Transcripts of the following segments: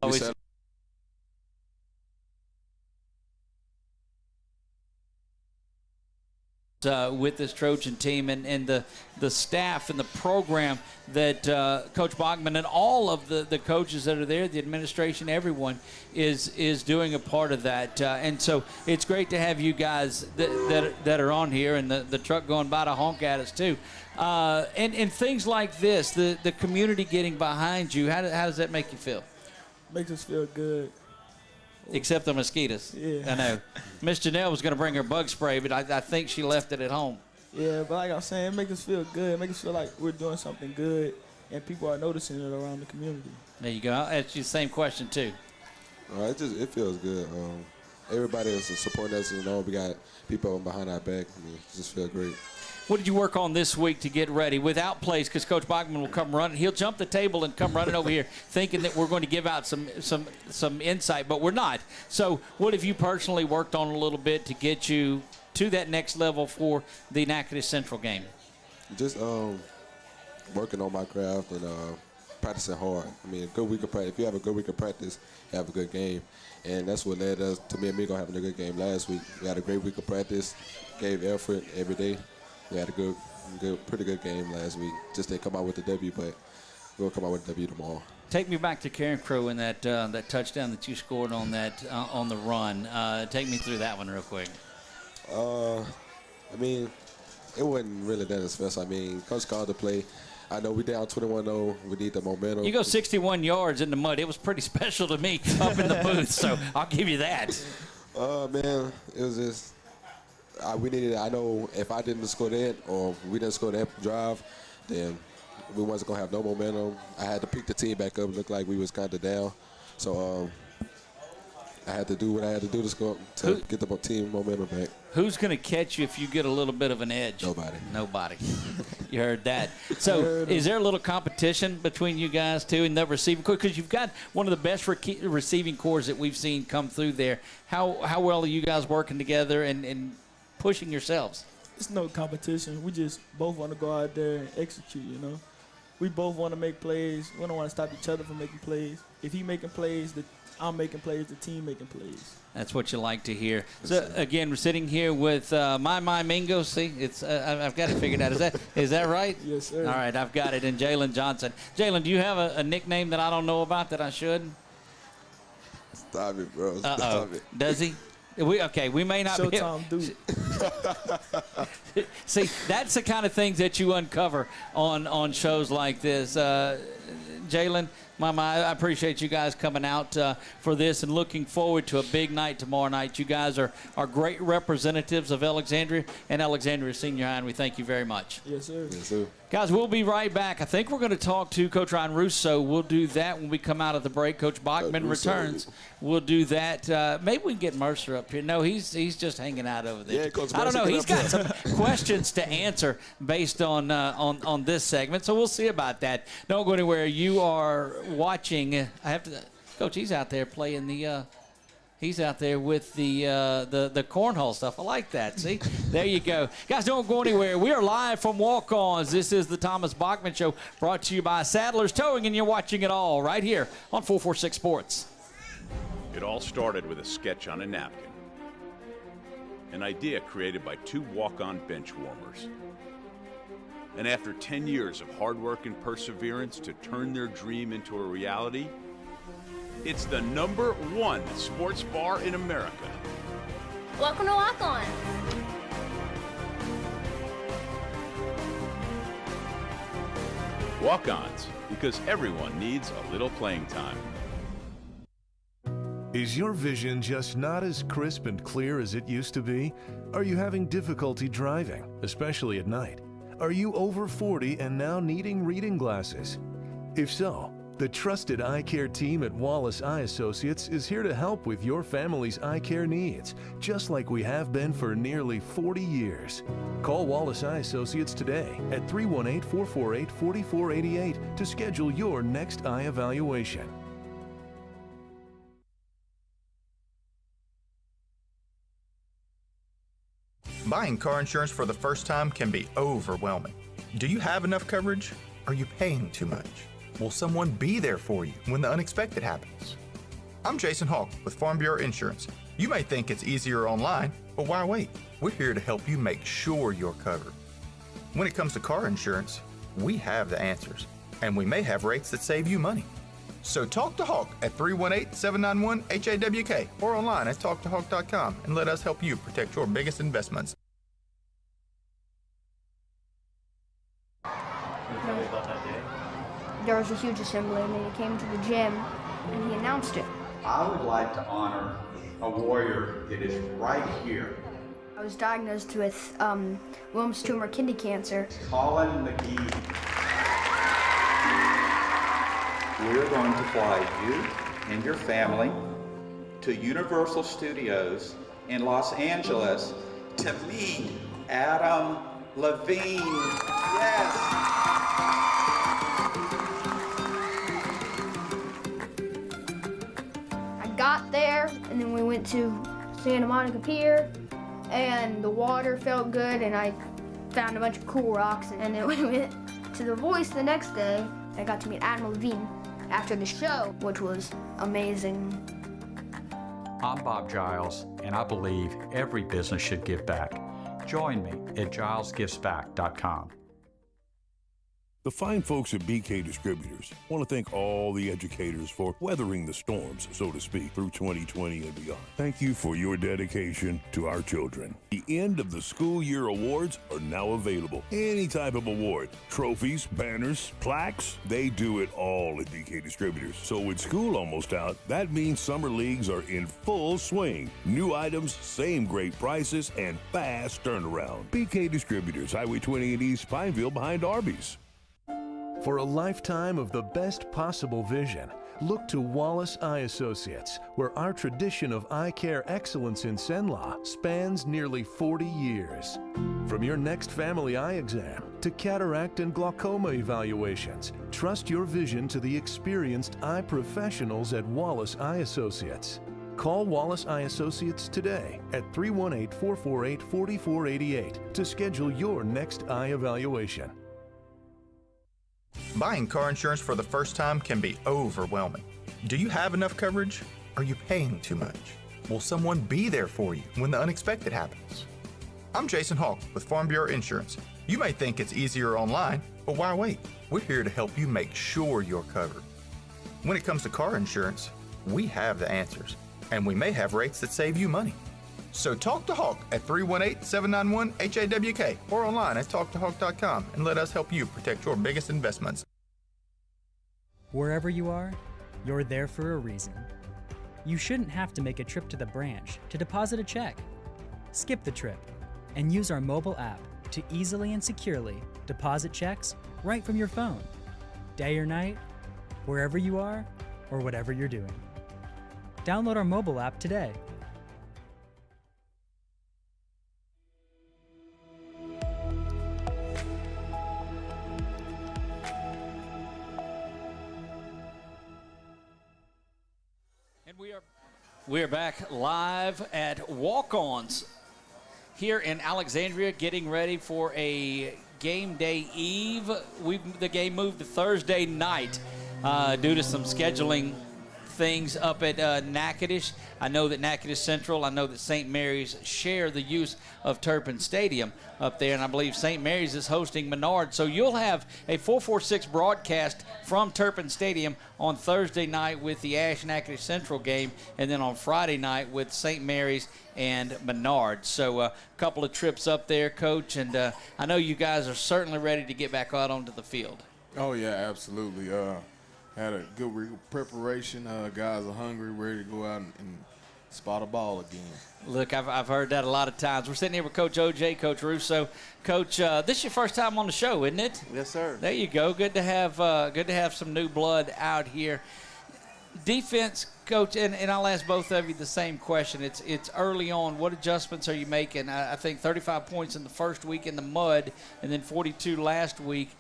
Always. With this Trojan team and the staff and the program that Coach Bachman and all of the coaches that are there, the administration, everyone is doing a part of that. And so it's great to have you guys that are on here, and the truck going by to honk at us too. And things like this, the community getting behind you, how does that make you feel? Makes us feel good. Except the mosquitoes. Yeah. I know. Miss Janelle was going to bring her bug spray, but I think she left it at home. Yeah, but like I was saying, it makes us feel good. It makes us feel like we're doing something good, and people are noticing it around the community. There you go. I'll ask you the same question, too. It feels good. Everybody is supporting us. We got people behind our back. It just feels great. What did you work on this week to get ready without plays? Because Coach Bachman will come running. He'll jump the table and come running over here thinking that we're going to give out some insight, but we're not. So what have you personally worked on a little bit to get you to that next level for the Natchitoches Central game? Just working on my craft and practicing hard. I mean, a good week of practice. If you have a good week of practice, you have a good game. And that's what led us to me and Migo having a good game last week. We had a great week of practice, gave effort every day. We had a pretty good game last week. Just didn't come out with the W, but we'll come out with the W tomorrow. Take me back to Karen Crow and that touchdown that you scored on that on the run. Take me through that one real quick. I mean, it wasn't really that special. I mean, Coach called the play. I know we down 21-0. We need the momentum. You go 61 yards in the mud. It was pretty special to me up in the booth, so I'll give you that. Man, it was just we needed. I know if I didn't score that or we didn't score that drive, then we wasn't gonna have no momentum. I had to pick the team back up. It looked like we was kind of down, so I had to do what I had to do to score to get the team momentum back. Who's going to catch you if you get a little bit of an edge? Nobody. You heard that. So is there a little competition between you guys, too, in the receiving corps? Because you've got one of the best receiving corps that we've seen come through there. How well are you guys working together and pushing yourselves? It's no competition. We just both want to go out there and execute, We both want to make plays. We don't want to stop each other from making plays. If he making plays, I'm making plays, the team making plays. That's what you like to hear. So, again, we're sitting here with my Mingo. See, it's I've got it figured out. Is that right? Yes, sir. All right, I've got it. And Jalen Johnson. Jalen, do you have a nickname that I don't know about that I should? Stop it, bro. Stop it. Does he? We may not be. Showtime, dude. See, that's the kind of things that you uncover on shows like this. Jalen, Mama, I appreciate you guys coming out for this and looking forward to a big night tomorrow night. You guys are great representatives of Alexandria and Alexandria Senior High, and we thank you very much. Yes, sir. Yes, sir. Guys, we'll be right back. I think we're going to talk to Coach Ryan Russo. We'll do that when we come out of the break. Coach Bachman returns. We'll do that. Maybe we can get Mercer up here. No, he's just hanging out over there. Yeah, Coach I don't Mercer, know. He's got some questions to answer based on this segment, so we'll see about that. Don't go anywhere. You are watching. Coach, he's out there playing the he's out there with the cornhole stuff. I like that. See? There you go. Guys, don't go anywhere. We are live from Walk-Ons. This is the Thomas Bachman Show, brought to you by Sadler's Towing, and you're watching it all right here on 446 Sports. It all started with a sketch on a napkin. An idea created by two walk-on bench warmers. And after 10 years of hard work and perseverance to turn their dream into a reality, it's the #1 sports bar in America. Welcome to Walk On. Walk-ons, because everyone needs a little playing time. Is your vision just not as crisp and clear as it used to be? Are you having difficulty driving, especially at night? Are you over 40 and now needing reading glasses? If so, the trusted eye care team at Wallace Eye Associates is here to help with your family's eye care needs, just like we have been for nearly 40 years. Call Wallace Eye Associates today at 318-448-4488 to schedule your next eye evaluation. Buying car insurance for the first time can be overwhelming. Do you have enough coverage? Are you paying too much? Will someone be there for you when the unexpected happens? I'm Jason Hawk with Farm Bureau Insurance. You may think it's easier online, but why wait? We're here to help you make sure you're covered. When it comes to car insurance, we have the answers, and we may have rates that save you money. So talk to Hawk at 318-791-HAWK or online at talktohawk.com and let us help you protect your biggest investments. There was a huge assembly, and then he came to the gym and he announced it. I would like to honor a warrior that is right here. I was diagnosed with Wilms tumor kidney cancer. Colin McGee. We're going to fly you and your family to Universal Studios in Los Angeles to meet Adam Levine. Yes. Got there, and then we went to Santa Monica Pier, and the water felt good, and I found a bunch of cool rocks, and then we went to The Voice the next day. I got to meet Adam Levine after the show, which was amazing. I'm Bob Giles, and I believe every business should give back. Join me at gilesgivesback.com. The fine folks at BK Distributors want to thank all the educators for weathering the storms, so to speak, through 2020 and beyond. Thank you for your dedication to our children. The end of the school year awards are now available. Any type of award, trophies, banners, plaques, they do it all at BK Distributors. So with school almost out, that means summer leagues are in full swing. New items, same great prices, and fast turnaround. BK Distributors, Highway 20 in East Pineville behind Arby's. For a lifetime of the best possible vision, look to Wallace Eye Associates, where our tradition of eye care excellence in Cenla spans nearly 40 years. From your next family eye exam to cataract and glaucoma evaluations, trust your vision to the experienced eye professionals at Wallace Eye Associates. Call Wallace Eye Associates today at 318-448-4488 to schedule your next eye evaluation. Buying car insurance for the first time can be overwhelming. Do you have enough coverage? Are you paying too much? Will someone be there for you when the unexpected happens? I'm Jason Hawk with Farm Bureau Insurance. You may think it's easier online, but why wait? We're here to help you make sure you're covered. When it comes to car insurance, we have the answers, and we may have rates that save you money. So talk to Hawk at 318-791-HAWK or online at talktohawk.com and let us help you protect your biggest investments. Wherever you are, you're there for a reason. You shouldn't have to make a trip to the branch to deposit a check. Skip the trip and use our mobile app to easily and securely deposit checks right from your phone, day or night, wherever you are or whatever you're doing. Download our mobile app today. We are back live at Walk-Ons here in Alexandria, getting ready for a game day eve. The game moved to Thursday night due to some scheduling things up at Natchitoches. I know that Natchitoches Central, I know that St. Mary's share the use of Turpin Stadium up there, and I believe St. Mary's is hosting Menard. So you'll have a 446 broadcast from Turpin Stadium on Thursday night with the Ash Natchitoches Central game, and then on Friday night with St. Mary's and Menard. So a couple of trips up there, Coach, and I know you guys are certainly ready to get back out onto the field. Oh, yeah, absolutely. Had a good preparation. Guys are hungry, ready to go out and spot a ball again. Look, I've heard that a lot of times. We're sitting here with Coach OJ, Coach Russo. Coach, this is your first time on the show, isn't it? Yes, sir. There you go. Good to have some new blood out here. Defense, Coach, and I'll ask both of you the same question. It's early on. What adjustments are you making? I think 35 points in the first week in the mud, and then 42 last week.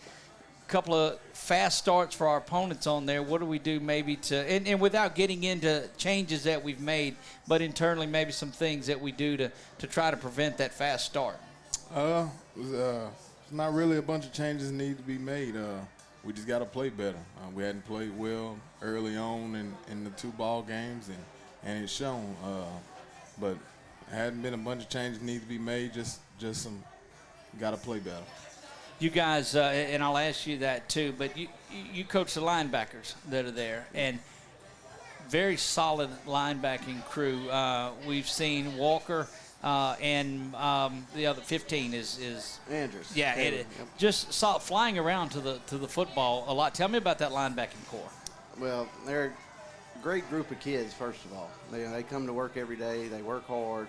Couple of fast starts for our opponents on there. What do we do maybe to, and without getting into changes that we've made, but internally maybe some things that we do to try to prevent that fast start? Not really a bunch of changes need to be made. we just got to play better. We hadn't played well early on in the 2 ball games, and it's shown. But hadn't been a bunch of changes need to be made. Just some got to play better. You guys, and I'll ask you that too, but you coach the linebackers that are there, and very solid linebacking crew. We've seen Walker and the other 15 is Andrews. Yeah, just saw flying around to the football a lot. Tell me about that linebacking core. Well, they're a great group of kids. First of all, they come to work every day. They work hard.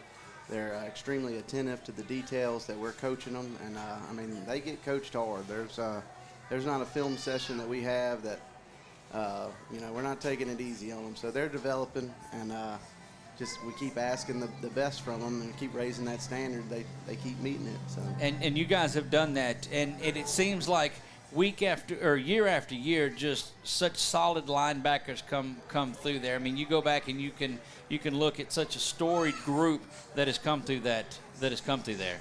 They're extremely attentive to the details that we're coaching them, and I mean, they get coached hard. There's not a film session that we have that we're not taking it easy on them. So they're developing, and we keep asking the best from them and keep raising that standard. They keep meeting it. So and you guys have done that, and it seems like year after year, just such solid linebackers come through there. I mean, you go back and you can look at such a storied group that has come through there.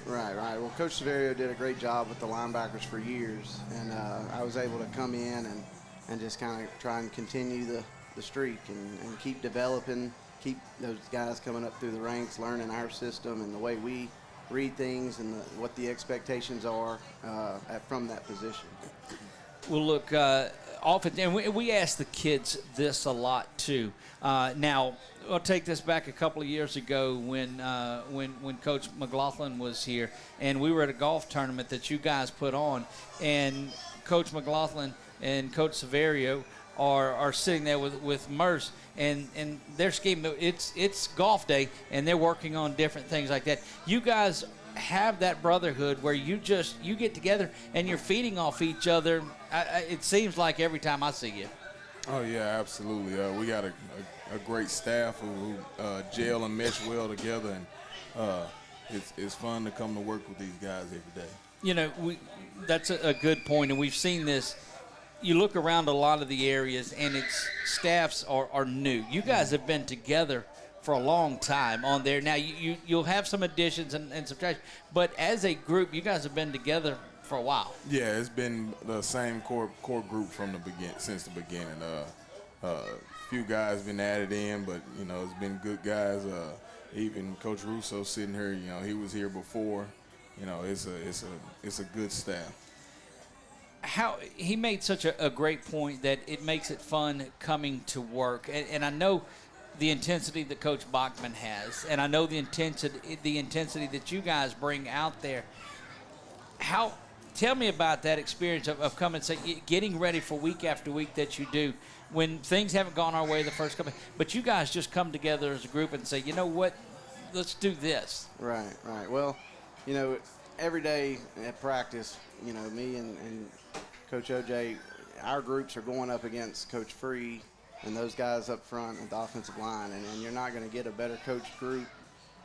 Right. Well, Coach Severio did a great job with the linebackers for years, and I was able to come in and just kind of try and continue the streak and keep developing, keep those guys coming up through the ranks, learning our system and the way we read things and what the expectations are from that position. Well, look, often, and we ask the kids this a lot too. Now, I'll take this back a couple of years ago when Coach McLaughlin was here, and we were at a golf tournament that you guys put on, and Coach McLaughlin and Coach Severio are sitting there with Merce, and they're scheming. It's golf day, and they're working on different things like that. You guys have that brotherhood where you get together and you're feeding off each other. It seems like every time I see you. Oh yeah, absolutely. We got a great staff who gel and mesh well together, and it's fun to come to work with these guys every day. You know, that's a good point, and we've seen this. You look around a lot of the areas, and its staffs are new. You guys have been together for a long time on there. Now, you'll have some additions and subtractions, but as a group, you guys have been together for a while. Yeah, it's been the same core group from since the beginning. Few guys been added in, but it's been good guys. Even Coach Russo sitting here, he was here before. It's a good staff. How he made such a great point that it makes it fun coming to work, and I know the intensity that Coach Bachman has, and I know the intensity that you guys bring out there. Tell me about that experience of coming, getting ready for week after week that you do when things haven't gone our way the first couple, but you guys just come together as a group and say, you know what, let's do this. Right. Well, every day at practice, me and Coach OJ, our groups are going up against Coach Free and those guys up front at the offensive line, and you're not going to get a better coached group,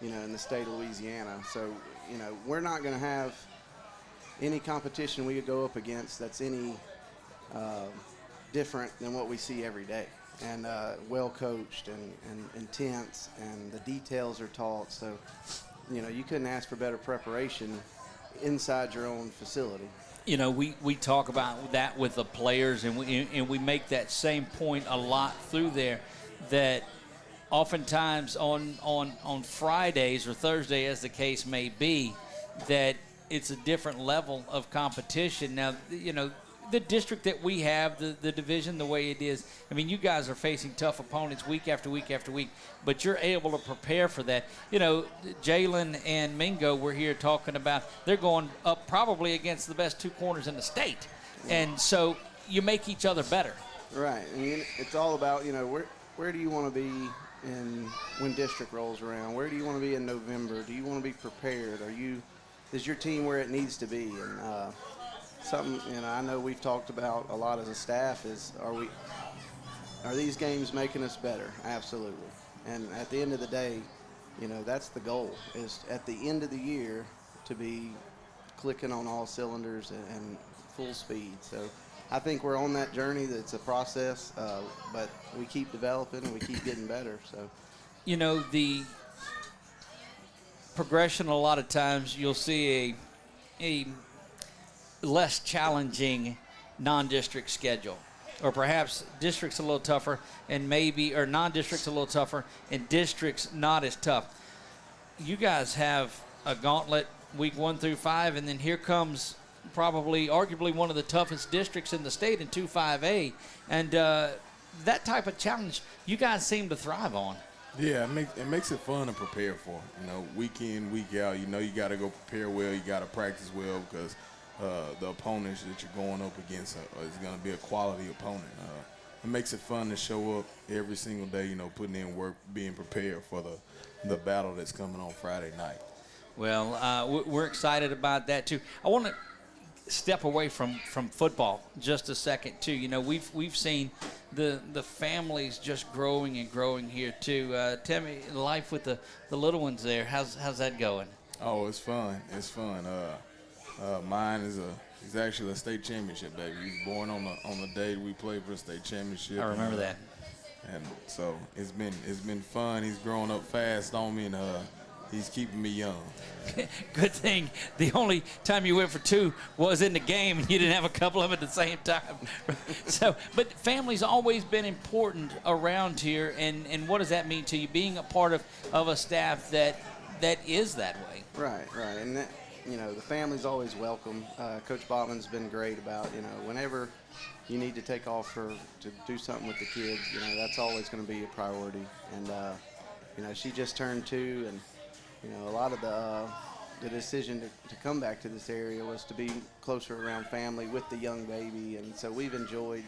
in the state of Louisiana. So, we're not going to have any competition we could go up against that's any different than what we see every day, and well coached and intense, and the details are taught. So, you couldn't ask for better preparation inside your own facility. We talk about that with the players, and we make that same point a lot through there, that oftentimes on Fridays or Thursday, as the case may be, that it's a different level of competition. Now, the district that we have, the division, the way it is, I mean, you guys are facing tough opponents week after week after week, but you're able to prepare for that. Jalen and Mingo were here talking about they're going up probably against the best 2 corners in the state. And so you make each other better. Right. And it's all about, where do you want to be when district rolls around? Where do you want to be in November? Do you want to be prepared? Is your team where it needs to be? And something I know we've talked about a lot as a staff is, are these games making us better? Absolutely. And at the end of the day, that's the goal, is at the end of the year to be clicking on all cylinders and full speed. So I think we're on that journey. It's a process, but we keep developing and we keep getting better. So, the progression, a lot of times you'll see a less challenging non-district schedule. Or perhaps district's a little tougher and or non-district's a little tougher and district's not as tough. You guys have a gauntlet week 1 through 5, and then here comes arguably one of the toughest districts in the state in 2-5A. And that type of challenge you guys seem to thrive on. Yeah, it makes it fun to prepare for. Week in, week out, you got to go prepare well. You got to practice well because the opponents that you're going up against is going to be a quality opponent. It makes it fun to show up every single day, putting in work, being prepared for the battle that's coming on Friday night. Well, we're excited about that, too. I want to step away from football just a second, too. We've seen the families just growing and growing here, too. Tell me, life with the little ones there, how's that going? Oh, it's fun. It's fun. Mine is he's actually a state championship baby. He was born on the day we played for the state championship. I remember that. And so it's been fun. He's growing up fast on me, and he's keeping me young. Good thing the only time you went for 2 was in the game, and you didn't have a couple of them at the same time. But family's always been important around here, and what does that mean to you, being a part of a staff that is that way? Right, and that, the family's always welcome. Coach Bachman's been great about, whenever you need to take off to do something with the kids, that's always going to be a priority. And, she just turned 2, and, a lot of the decision to come back to this area was to be closer around family with the young baby. And so we've enjoyed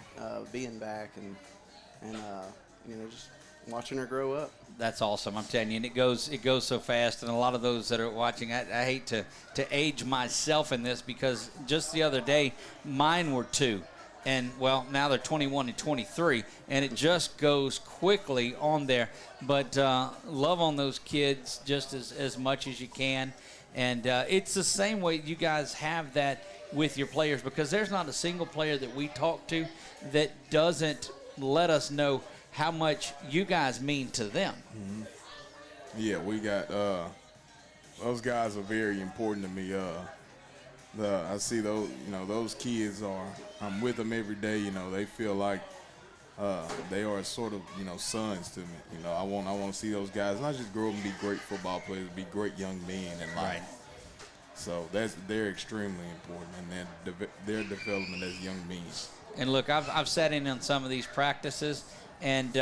being back and just watching her grow up. That's awesome. I'm telling you, and it goes so fast. And a lot of those that are watching, I hate to age myself in this, because just the other day, mine were 2. And, well, now they're 21 and 23, and it just goes quickly on there. But love on those kids just as much as you can. And it's the same way you guys have that with your players, because there's not a single player that we talk to that doesn't let us know how much you guys mean to them. Mm-hmm. Yeah, we got those guys are very important to me. I see those, those kids I'm with them every day. They feel like they are sort of, sons to me. I want to see those guys not just grow up and be great football players, be great young men in life. Right. So they're extremely important, and their development as young men. And look, I've sat in on some of these practices, and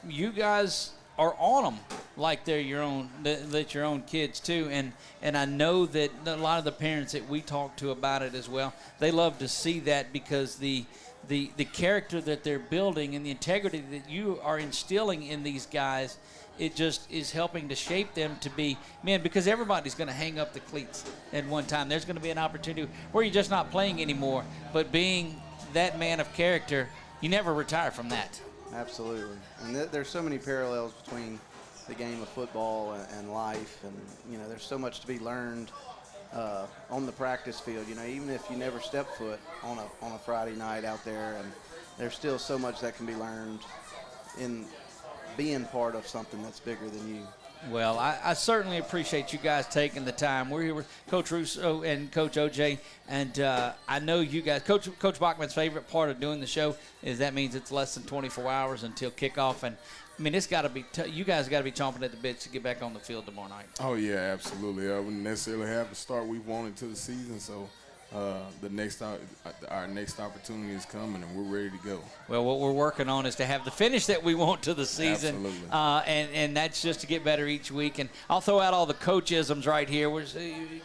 you guys are on them like they're your own kids too. And I know that a lot of the parents that we talk to about it as well, they love to see that, because the character that they're building and the integrity that you are instilling in these guys, it just is helping to shape them to be men, because everybody's going to hang up the cleats at one time. There's going to be an opportunity where you're just not playing anymore, but being that man of character, you never retire from that. Absolutely. And there's so many parallels between the game of football and life, and there's so much to be learned on the practice field. Even if you never step foot on a Friday night out there, and there's still so much that can be learned in being part of something that's bigger than you. Well, I certainly appreciate you guys taking the time. We're here with Coach Russo and Coach OJ, and I know you guys, Coach Bachman's favorite part of doing the show is that means it's less than 24 hours until kickoff. And, I mean, it's got to be you guys got to be chomping at the bits to get back on the field tomorrow night. Oh, yeah, absolutely. I wouldn't necessarily have the start we wanted to the season, so our next opportunity is coming, and we're ready to go. Well, what we're working on is to have the finish that we want to the season. Absolutely. And that's just to get better each week. And I'll throw out all the coachisms right here. We're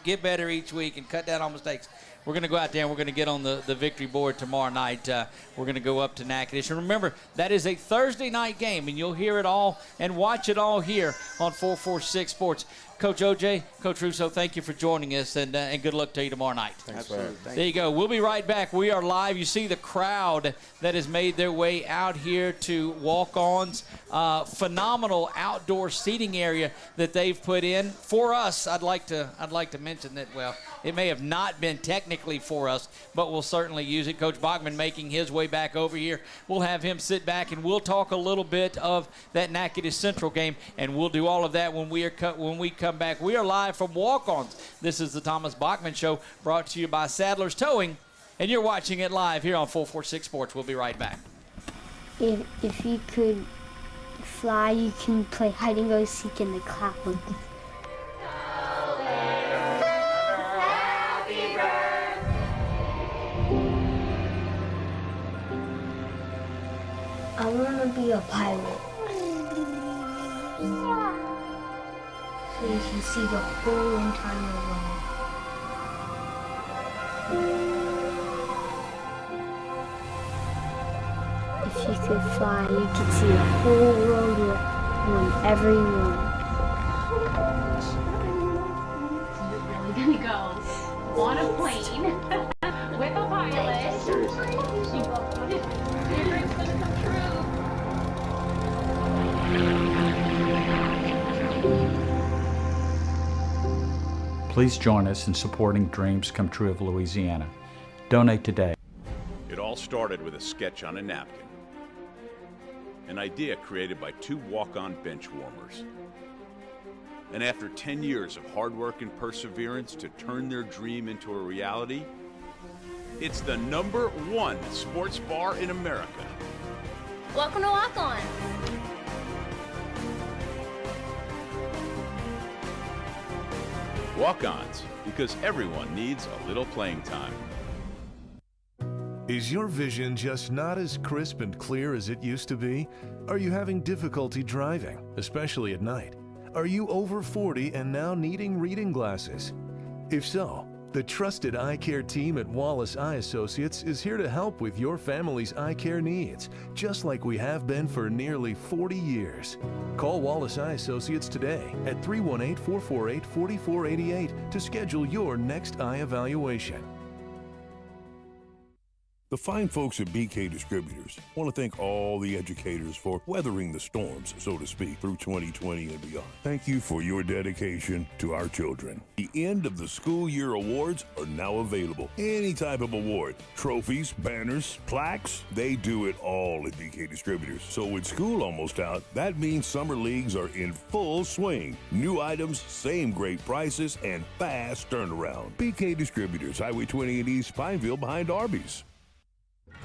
get better each week and cut down on mistakes. We're going to go out there and we're going to get on the victory board tomorrow night. We're going to go up to Natchitoches. And remember, that is a Thursday night game, and you'll hear it all and watch it all here on 446 Sports. Coach OJ, Coach Russo, thank you for joining us, and good luck to you tomorrow night. Thanks, there you go. We'll be right back. We are live. You see the crowd that has made their way out here to walk-ons. Phenomenal outdoor seating area that they've put in for us. I'd like to mention that. Well, it may have not been technically for us, but we'll certainly use it. Coach Bachman making his way back over here. We'll have him sit back and we'll talk a little bit of that Natchitoches Central game, and we'll do all of that when we come back. We are live from Walk-Ons. This is the Thomas Bachman Show, brought to you by Sadler's Towing and you're watching it live here on 446 Sports. We'll be right back. If you could fly, you can play hide and go seek in the clouds. I want to be a pilot. So you can see the whole entire world. If you could fly, you could see the whole world whenever you want. You're really gonna go on a plane with a pilot. Seriously. Your dream's gonna come true. Please join us in supporting Dreams Come True of Louisiana. Donate today. It all started with a sketch on a napkin. An idea created by two walk-on bench warmers. And after 10 years of hard work and perseverance to turn their dream into a reality, it's the #1 sports bar in America. Welcome to Lock On. Walk-ons, because everyone needs a little playing time. Is your vision just not as crisp and clear as it used to be? Are you having difficulty driving, especially at night? Are you over 40 and now needing reading glasses? If so, the trusted eye care team at Wallace Eye Associates is here to help with your family's eye care needs, just like we have been for nearly 40 years. Call Wallace Eye Associates today at 318-448-4488 to schedule your next eye evaluation. The fine folks at BK Distributors want to thank all the educators for weathering the storms, so to speak, through 2020 and beyond. Thank you for your dedication to our children. The end of the school year awards are now available. Any type of award, trophies, banners, plaques, they do it all at BK Distributors. So with school almost out, that means summer leagues are in full swing. New items, same great prices, and fast turnaround. BK Distributors, Highway 20 in East Pineville behind Arby's.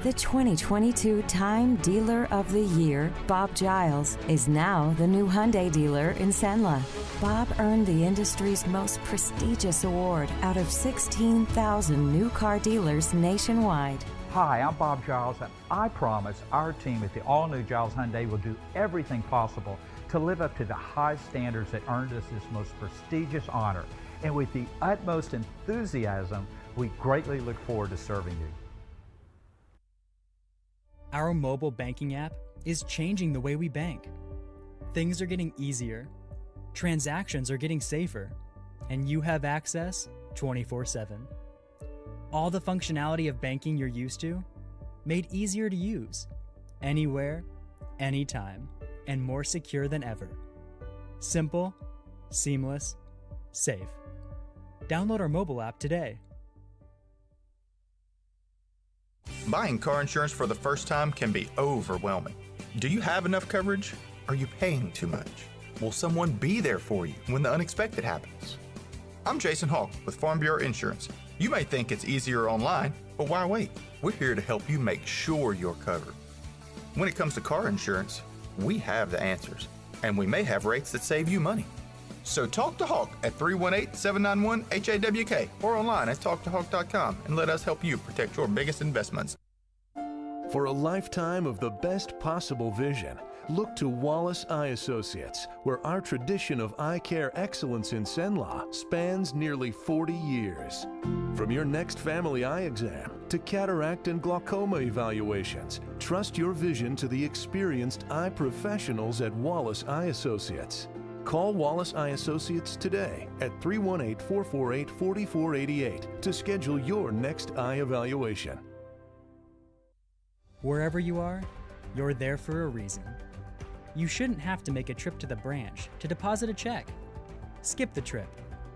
The 2022 Time Dealer of the Year, Bob Giles, is now the new Hyundai dealer in Senla. Bob earned the industry's most prestigious award out of 16,000 new car dealers nationwide. Hi, I'm Bob Giles, and I promise our team at the all-new Giles Hyundai will do everything possible to live up to the high standards that earned us this most prestigious honor. And with the utmost enthusiasm, we greatly look forward to serving you. Our mobile banking app is changing the way we bank. Things are getting easier, transactions are getting safer, and you have access 24/7. All the functionality of banking you're used to, made easier to use, anywhere, anytime, and more secure than ever. Simple, seamless, safe. Download our mobile app today. Buying car insurance for the first time can be overwhelming. Do you have enough coverage? Are you paying too much? Will someone be there for you when the unexpected happens? I'm Jason Hawk with Farm Bureau Insurance. You may think it's easier online, but why wait? We're here to help you make sure you're covered. When it comes to car insurance, we have the answers, and we may have rates that save you money. So talk to Hawk at 318-791-HAWK or online at talktohawk.com and let us help you protect your biggest investments. For a lifetime of the best possible vision, look to Wallace Eye Associates, where our tradition of eye care excellence in Senla spans nearly 40 years. From your next family eye exam to cataract and glaucoma evaluations, trust your vision to the experienced eye professionals at Wallace Eye Associates. Call Wallace Eye Associates today at 318-448-4488 to schedule your next eye evaluation. Wherever you are, you're there for a reason. You shouldn't have to make a trip to the branch to deposit a check. Skip the trip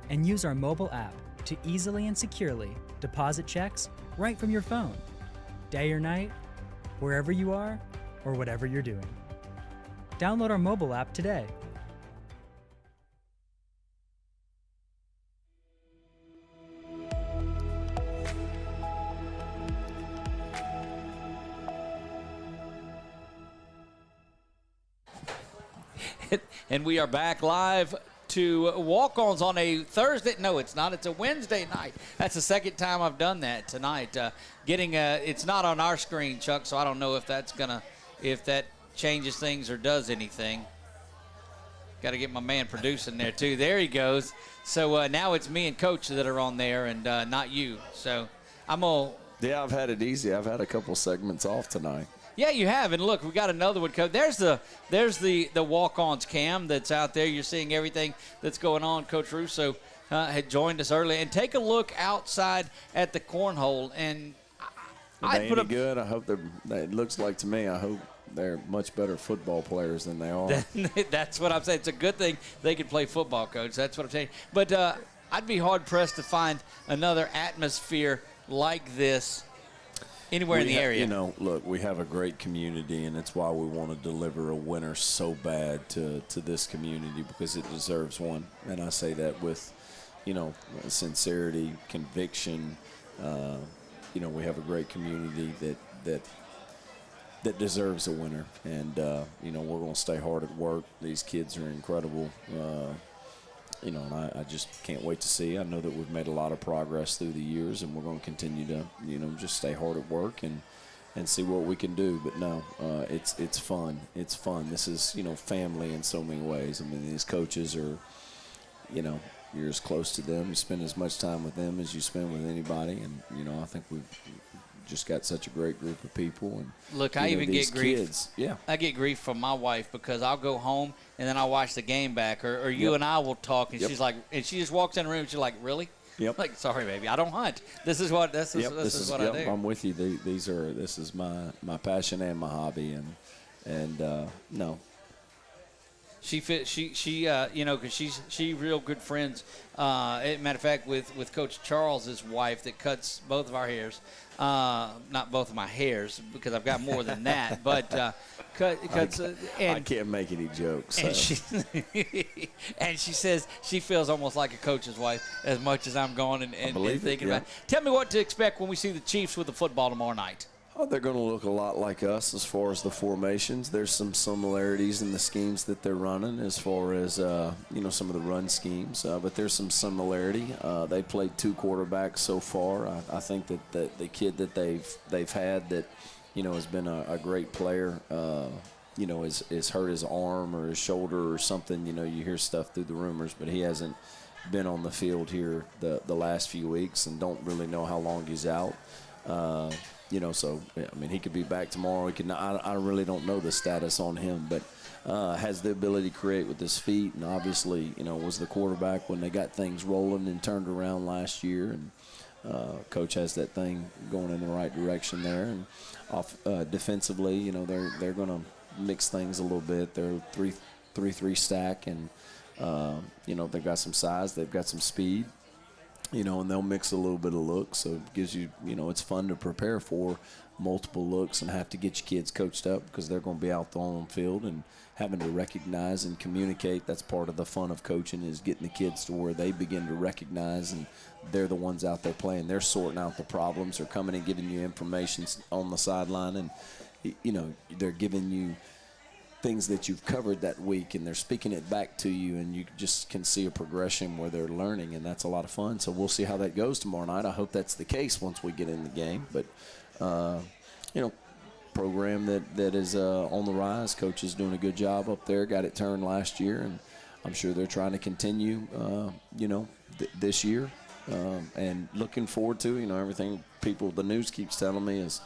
and use our mobile app to easily and securely deposit checks right from your phone, day or night, wherever you are or whatever you're doing. Download our mobile app today. And we are back live to walk-ons on a Thursday. No, it's not. It's a Wednesday night. That's the second time I've done that tonight. It's not on our screen, Chuck, so I don't know if that changes things or does anything. Got to get my man producing there, too. There he goes. So now it's me and Coach that are on there and not you. So I'm all. Yeah, I've had it easy. I've had a couple segments off tonight. Yeah, you have. And look, we got another one, Coach. There's the walk-ons cam that's out there. You're seeing everything that's going on. Coach Russo had joined us early. And take a look outside at the cornhole. And Are they any good? I hope it looks like to me, I hope they're much better football players than they are. That's what I'm saying. It's a good thing they can play football, Coach. That's what I'm saying. But I'd be hard-pressed to find another atmosphere like this anywhere in the area. You know, look, we have a great community, and it's why we want to deliver a winner so bad to this community, because it deserves one. And I say that with, sincerity, conviction. We have a great community that deserves a winner. And, we're going to stay hard at work. These kids are incredible. And I just can't wait to see. I know that we've made a lot of progress through the years, and we're going to continue to, just stay hard at work and see what we can do. But no, it's fun. It's fun. This is, family in so many ways. I mean, these coaches are, you're as close to them. You spend as much time with them as you spend with anybody. And, I think we've just got such a great group of people. And look, I even get grief. Kids, yeah, I get grief from my wife because I'll go home and then I'll watch the game back, or you and I will talk, and she's like, and she just walks in the room. And she's like, "Really?" Yep. Like, sorry, baby, I don't hunt. This is what I do. I'm with you. This is my passion and my hobby, and no. Because she's real good friends. Matter of fact, with Coach Charles's wife that cuts both of our hairs. Not both of my hairs, because I've got more than that. But cuts. I can't make any jokes. So. And she says she feels almost like a coach's wife as much as I'm going and thinking about it. Tell me what to expect when we see the Chiefs with the football tomorrow night. Oh, they're going to look a lot like us as far as the formations. There's some similarities in the schemes that they're running as far as, some of the run schemes. But there's some similarity. They played 2 quarterbacks so far. I think that the kid that they've had that, has been a great player, is hurt his arm or his shoulder or something. You hear stuff through the rumors, but he hasn't been on the field here the last few weeks and don't really know how long he's out. So, I mean, he could be back tomorrow. He could. I really don't know the status on him, but has the ability to create with his feet, and obviously, was the quarterback when they got things rolling and turned around last year. And Coach has that thing going in the right direction there. And defensively, they're going to mix things a little bit. They're 3-3 stack, and they've got some size, they've got some speed. And they'll mix a little bit of looks, so it gives you, it's fun to prepare for multiple looks and have to get your kids coached up because they're going to be out there on the field and having to recognize and communicate. That's part of the fun of coaching, is getting the kids to where they begin to recognize, and they're the ones out there playing. They're sorting out the problems. They're coming and giving you information on the sideline, and, they're giving you things that you've covered that week, and they're speaking it back to you, and you just can see a progression where they're learning, and that's a lot of fun. So we'll see how that goes tomorrow night. I hope that's the case once we get in the game. But, program that is on the rise. Coach is doing a good job up there. Got it turned last year, and I'm sure they're trying to continue, this year. And looking forward to, everything the news keeps telling me is,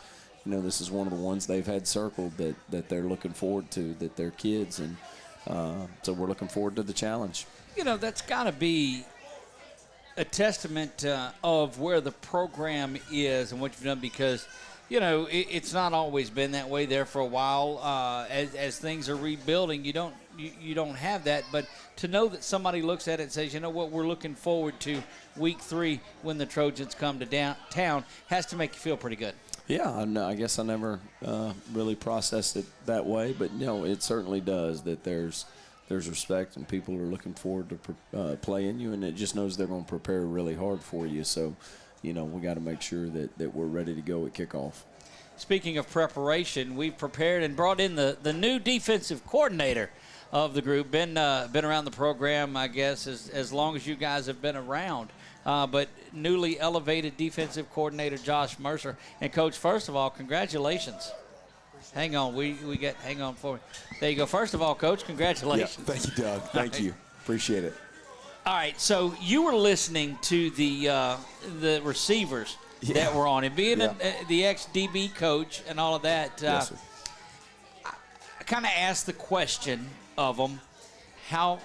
this is one of the ones they've had circled that they're looking forward to, that they're kids. And so we're looking forward to the challenge. That's got to be a testament of where the program is and what you've done, because, it's not always been that way there for a while. As things are rebuilding, you don't have that. But to know that somebody looks at it and says, we're looking forward to week 3 when the Trojans come to town, has to make you feel pretty good. Yeah, I guess I never really processed it that way, but it certainly does. That there's respect, and people are looking forward to playing you, and it just knows they're going to prepare really hard for you. So, we got to make sure that we're ready to go at kickoff. Speaking of preparation, we've prepared and brought in the new defensive coordinator of the group. Been around the program, I guess, as long as you guys have been around. But newly elevated defensive coordinator Josh Mercer. And, Coach, first of all, congratulations. Hang on. Hang on for me. There you go. First of all, Coach, congratulations. Yeah, thank you, Doug. Thank you. Appreciate it. All right, so you were listening to the receivers that were on, and being the ex-DB coach and all of that, Yes, sir. I kind of asked the question of them how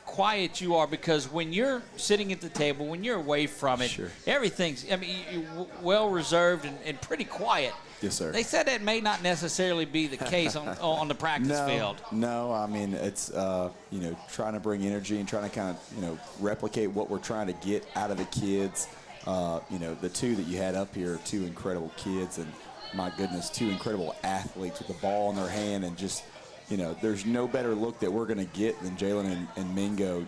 quiet you are, because when you're sitting at the table, when you're away from it, everything's, I mean, you're well reserved and pretty quiet. Yes, sir. They said that may not necessarily be the case on the practice field. No, I mean, it's, trying to bring energy and trying to kind of, replicate what we're trying to get out of the kids. The two that you had up here are two incredible kids, and my goodness, two incredible athletes with the ball in their hand, and just, there's no better look that we're going to get than Jalen and Mingo.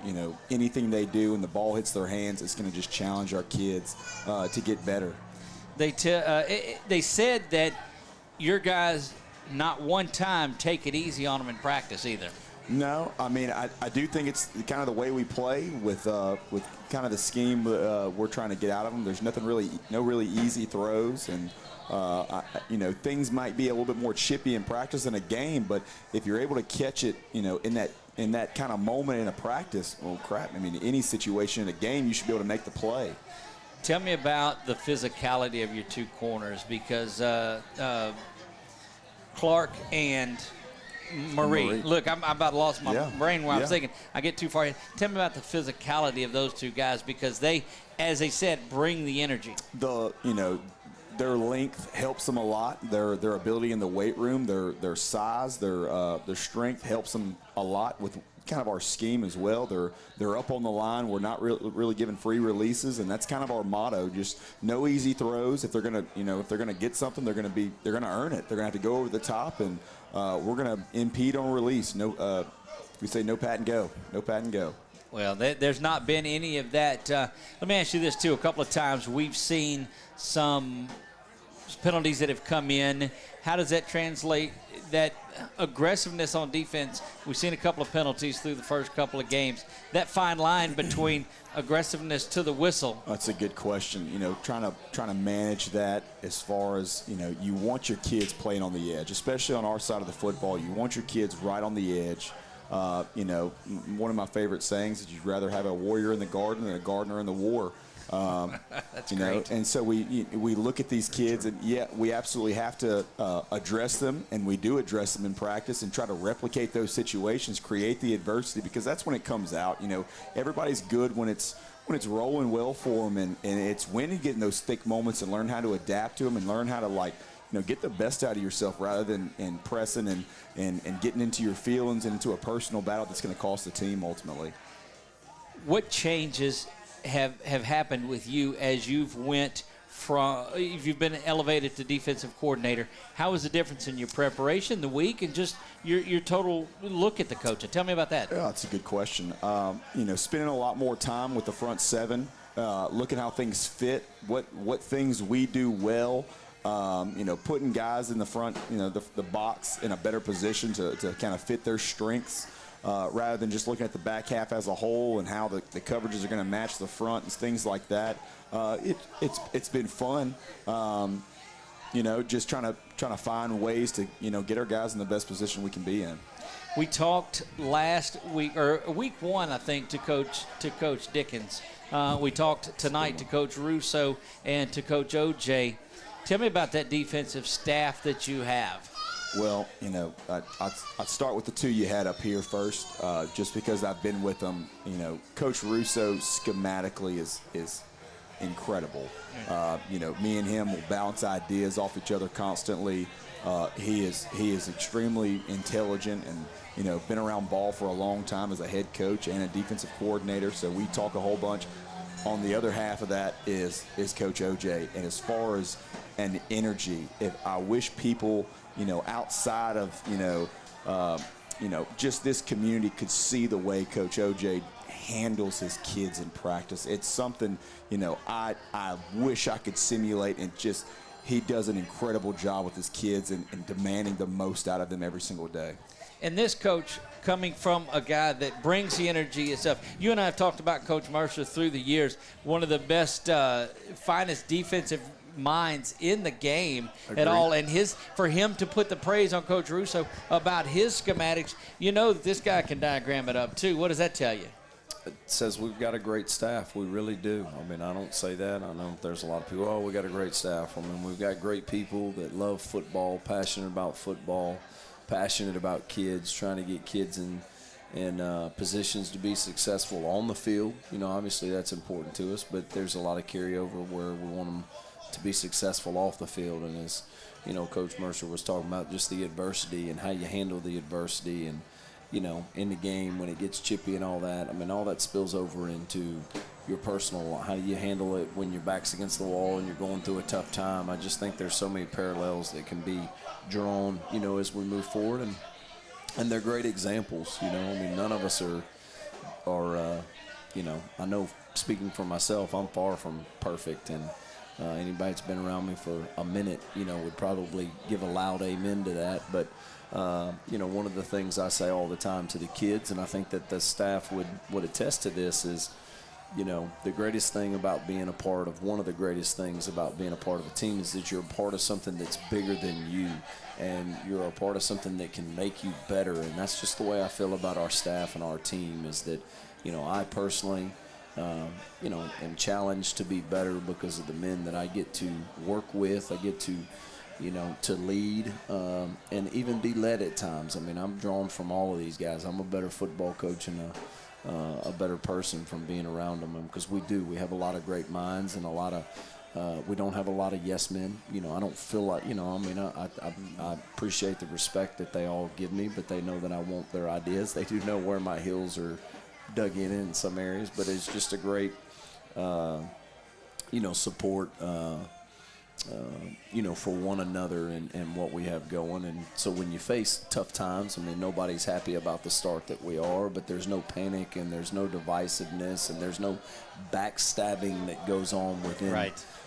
Anything they do and the ball hits their hands, it's going to just challenge our kids to get better. They said that your guys not one time take it easy on them in practice either. No, I mean, I do think it's kind of the way we play with kind of the scheme we're trying to get out of them. There's no really easy throws, and things might be a little bit more chippy in practice than a game. But if you're able to catch it, in that kind of moment in a practice, well, crap. I mean, any situation in a game, you should be able to make the play. Tell me about the physicality of your two corners, because Clark and Marie. Look, I'm about to lost my brain where I was thinking. I get too far ahead. Tell me about the physicality of those two guys, because they, as they said, bring the energy. Their length helps them a lot. Their ability in the weight room, their size, their strength helps them a lot with kind of our scheme as well. They're up on the line. We're not really giving free releases, and that's kind of our motto. Just no easy throws. If they're gonna get something, they're gonna earn it. They're gonna have to go over the top, and we're gonna impede on release. We say no pat and go. No pat and go. Well, there's not been any of that. Let me ask you this, too. A couple of times we've seen some penalties that have come in. How does that translate, that aggressiveness on defense? We've seen a couple of penalties through the first couple of games. That fine line between aggressiveness to the whistle. That's a good question. Trying to manage that as far as, you want your kids playing on the edge, especially on our side of the football. You want your kids right on the edge. One of my favorite sayings is you'd rather have a warrior in the garden than a gardener in the war. That's great. And so we look at these kids, and we absolutely have to address them, and we do address them in practice and try to replicate those situations, create the adversity, because that's when it comes out. Everybody's good when it's rolling well for them, and it's when you get in those thick moments and learn how to adapt to them and learn how to get the best out of yourself rather than pressing and getting into your feelings and into a personal battle that's going to cost the team ultimately. What changes have happened with you as you've been elevated to defensive coordinator? How is the difference in your preparation, the week, and just your total look at the coach? Tell me about that. Yeah, that's a good question. Spending a lot more time with the front seven, looking how things fit, what things we do well. Putting guys in the front, the box in a better position to kind of fit their strengths, rather than just looking at the back half as a whole and how the coverages are going to match the front and things like that. It's been fun. Just trying to find ways to get our guys in the best position we can be in. We talked last week, or week one, I think, to Coach Dickens. We talked tonight to Coach Russo and to Coach OJ. Tell me about that defensive staff that you have. Well, I'd start with the two you had up here first, just because I've been with them. Coach Russo schematically is incredible. Me and him will bounce ideas off each other constantly. He is extremely intelligent and been around ball for a long time as a head coach and a defensive coordinator. So we talk a whole bunch. On the other half of that is Coach OJ, and as far as an energy, if I wish people outside of just this community could see the way Coach OJ handles his kids in practice. It's something I wish I could simulate, and just he does an incredible job with his kids and demanding the most out of them every single day. And this coach, coming from a guy that brings the energy and stuff. You and I have talked about Coach Mercer through the years, one of the best, finest defensive minds in the game at all, and for him to put the praise on Coach Russo about his schematics, you know that this guy can diagram it up too. What does that tell you? It says we've got a great staff. We really do. I mean, I don't say that. I know there's a lot of people, oh, we got a great staff. I mean, we've got great people that love football, passionate about football, passionate about kids, trying to get kids in positions to be successful on the field. You know, obviously that's important to us, but there's a lot of carryover where we want them to be successful off the field. And as, you know, Coach Mercer was talking about just the adversity and how you handle the adversity and, you know, in the game when it gets chippy and all that. I mean, all that spills over into your personal, how do you handle it when your back's against the wall and you're going through a tough time. I just think there's so many parallels that can be drawn, you know, as we move forward. And they're great examples, you know. I mean, none of us are you know, I know speaking for myself, I'm far from perfect. And anybody that's been around me for a minute, you know, would probably give a loud amen to that. But you know, one of the things I say all the time to the kids, and I think that the staff would attest to this, is, you know, the greatest thing about being a part of, one of the greatest things about being a part of a team is that you're a part of something that's bigger than you, and you're a part of something that can make you better. And that's just the way I feel about our staff and our team, is that, you know, I personally, you know, am challenged to be better because of the men that I get to work with. I get to, you know, to lead and even be led at times. I mean, I'm drawn from all of these guys. I'm a better football coach and a better person from being around them, because we have a lot of great minds and a lot of we don't have a lot of yes men. You know, I don't feel like, you know, I mean, I appreciate the respect that they all give me, but they know that I want their ideas. They do know where my heels are dug in some areas, but it's just a great you know, support you know, for one another and what we have going. And so when you face tough times, I mean, nobody's happy about the start that we are, but there's no panic and there's no divisiveness and there's no backstabbing that goes on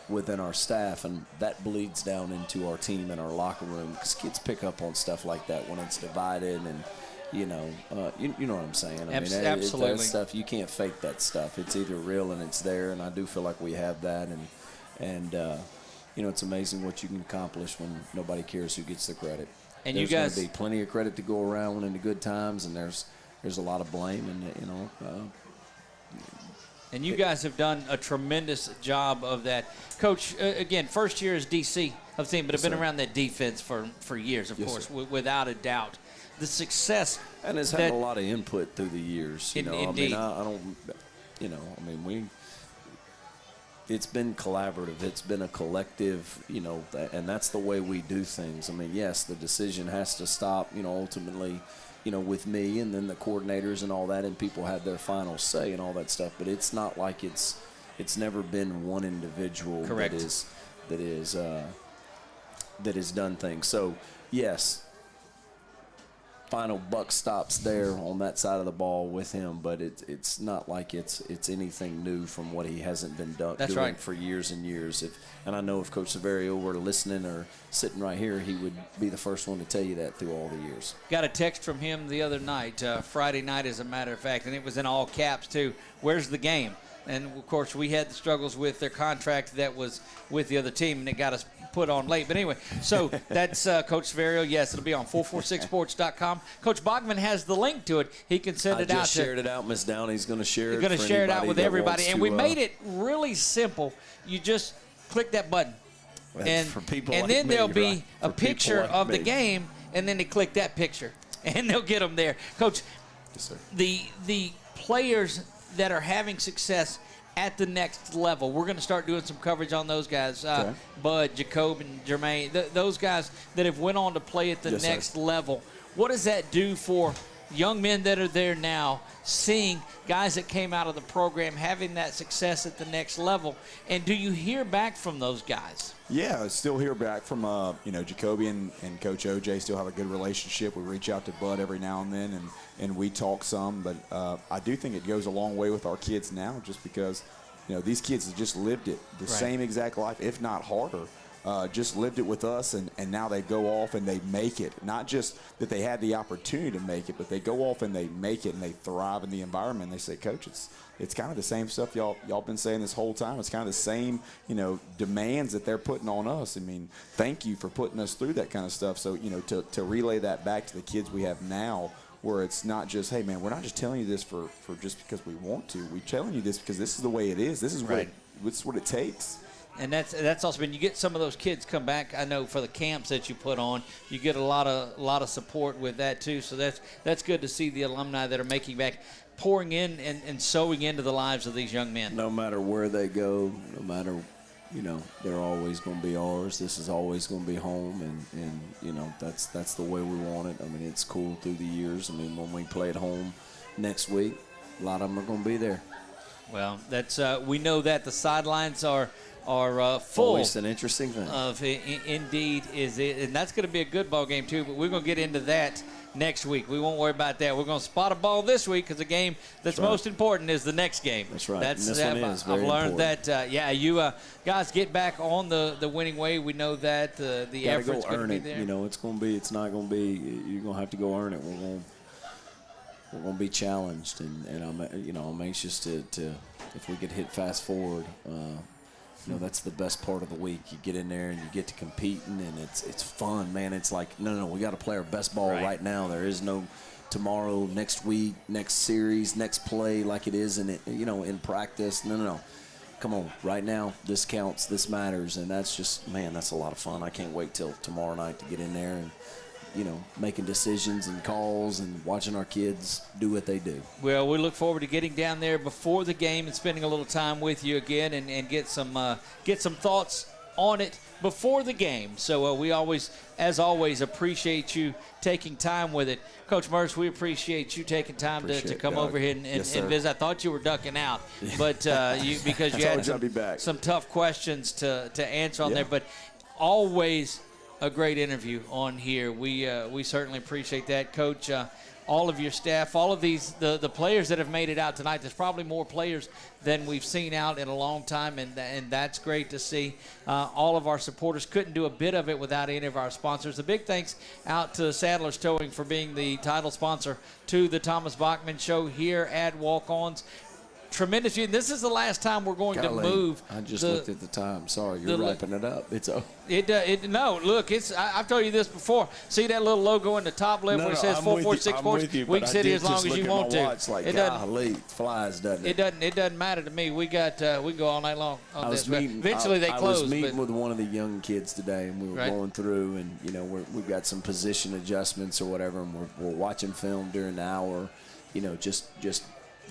within our staff, and that bleeds down into our team and our locker room, because kids pick up on stuff like that when it's divided. And you know, you know what I'm saying. I mean, absolutely. That stuff, you can't fake that stuff. It's either real and it's there, and I do feel like we have that. And you know, it's amazing what you can accomplish when nobody cares who gets the credit. And there's you guys, going to be plenty of credit to go around in the good times, and there's a lot of blame, and you know. And you guys have done a tremendous job of that, Coach. Again, first year as DC of the team, but have been around that defense for years, of course, without a doubt. The success, and it's had a lot of input through the years. You know, indeed. I mean, I don't, you know, I mean, it's been collaborative. It's been a collective, you know, and that's the way we do things. I mean, yes, the decision has to stop, you know, ultimately, you know, with me, and then the coordinators and all that, and people have their final say and all that stuff. But it's not like it's never been one individual that has done things. So yes, final buck stops there on that side of the ball with him, but it's not like it's anything new from what he hasn't been doing for years and years. And I know if Coach Severio were listening or sitting right here, he would be the first one to tell you that through all the years. Got a text from him the other night, Friday night as a matter of fact, and it was in all caps too. Where's the game? And of course we had the struggles with their contract that was with the other team, and it got us put on late. But anyway, so that's Coach Severio. Yes, it'll be on 446sports.com. Coach Bachman has the link to it. He can send it out. I just shared it out. Miss Downey's going to share it. You're going to share it out with everybody. And we made it really simple. You just click that button. And for people and like then me, there'll be a For picture people like of the me. game, and then they click that picture, and they'll get them there. Coach, yes, sir. The players that are having success at the next level, we're going to start doing some coverage on those guys. Bud, Jacob, and Jermaine, those guys that have went on to play at the next level. What does that do for young men that are there now, seeing guys that came out of the program having that success at the next level? And do you hear back from those guys? Yeah, I still hear back from, you know, Jacoby and Coach OJ still have a good relationship. We reach out to Bud every now and then, and we talk some. But I do think it goes a long way with our kids now, just because, you know, these kids have just lived it, the same exact life, if not harder, just lived it with us, and now they go off and they make it. Not just that they had the opportunity to make it, but they go off and they make it and they thrive in the environment. And they say, Coach, it's kind of the same stuff y'all been saying this whole time. It's kind of the same, demands that they're putting on us. I mean, thank you for putting us through that kind of stuff. So, to relay that back to the kids we have now, where it's not just, hey, man, we're not just telling you this for just because we want to. We're telling you this because this is the way it is. This is what it takes. And that's also been, you get some of those kids come back. I know for the camps that you put on, you get a lot of support with that too. So that's good to see the alumni that are making back, pouring in and sowing into the lives of these young men. No matter where they go, no matter, they're always going to be ours. This is always going to be home, and that's the way we want it. I mean, it's cool through the years. I mean, when we play at home next week, a lot of them are going to be there. Well, that's we know that the sidelines are full. Always an interesting thing. Indeed is it, and that's going to be a good ball game too. But we're going to get into that next week. We won't worry about that. We're going to spot a ball this week because the game that's most important is the next game. That's right. That's and this one is very I've learned important. that. You guys get back on the winning way. We know that the effort's going to be there. It's going to be. It's not going to be. You're going to have to go earn it. We're going to be challenged, and I'm anxious to if we could hit fast forward. That's the best part of the week. You get in there and you get to competing, and it's fun, man. It's like, no, we got to play our best ball right now. There is no tomorrow, next week, next series, next play like it is in practice. No. Come on, right now, this counts, this matters, and that's just, man, that's a lot of fun. I can't wait till tomorrow night to get in there and making decisions and calls and watching our kids do what they do. Well, we look forward to getting down there before the game and spending a little time with you again and get some thoughts on it before the game. So we always, as always, appreciate you taking time with it. Coach Merce, we appreciate you taking time to come over here and visit. I thought you were ducking out, but because you had some tough questions to answer on there, but always a great interview on here. We certainly appreciate that, Coach. All of your staff, all of the players that have made it out tonight. There's probably more players than we've seen out in a long time, and that's great to see. All of our supporters, couldn't do a bit of it without any of our sponsors. A big thanks out to Sadler's Towing for being the title sponsor to the Thomas Bachman Show here at Walk-Ons. Tremendous. This is the last time we're going to move. I just looked at the time. Sorry, you're wrapping it up. It's over. No, look, I've told you this before. See that little logo in the top left where it says 446 Sports? We can sit here as long as you want to. It flies, doesn't it? It doesn't matter to me. We can go all night long on this. Eventually they close. I was meeting with one of the young kids today, and we were going through, and we've got some position adjustments or whatever, and we're watching film during the hour. Just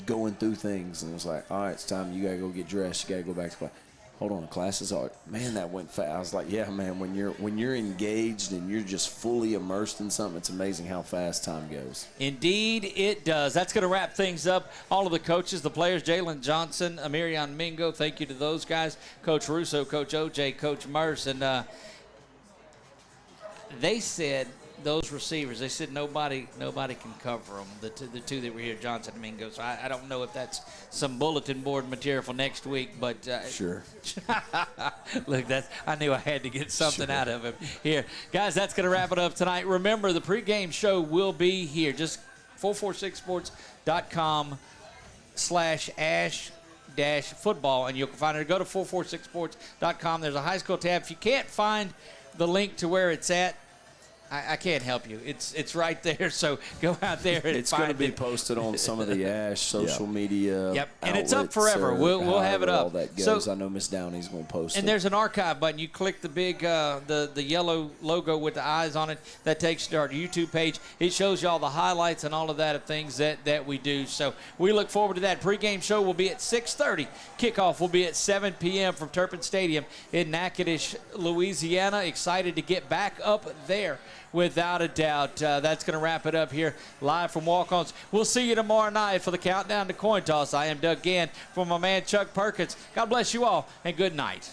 going through things, and it was like, all right, it's time. You gotta go get dressed. You gotta go back to class. Hold on, classes are, man, that went fast. I was like, yeah, man, when you're engaged and you're just fully immersed in something, it's amazing how fast time goes. Indeed, it does. That's going to wrap things up. All of the coaches, the players, Jalen Johnson, Amirion Mingo, thank you to those guys. Coach Russo, Coach OJ, Coach Merce, and they said, those receivers, they said nobody can cover them. The two that were here, Johnson and Mingo. So I don't know if that's some bulletin board material for next week, but sure. Look, I knew I had to get something out of him here, guys. That's going to wrap it up tonight. Remember, the pregame show will be here. Just 446sports.com/ash-football, and you'll find it. Go to 446sports.com. There's a high school tab. If you can't find the link to where it's at, I can't help you. It's right there, so go out there and it's going to be posted on some of the ASH social media. Yep, and it's up forever. We'll have it up. All that goes. I know Miss Downey's going to post it. And there's an archive button. You click the big the yellow logo with the eyes on it. That takes you to our YouTube page. It shows you all the highlights and all of that of things that we do. So we look forward to that. Pre-game show will be at 6:30. Kickoff will be at 7 p.m. from Turpin Stadium in Natchitoches, Louisiana. Excited to get back up there. Without a doubt. That's going to wrap it up here live from Walk-Ons. We'll see you tomorrow night for the countdown to coin toss. I am Doug Gann for my man Chuck Perkins. God bless you all, and good night.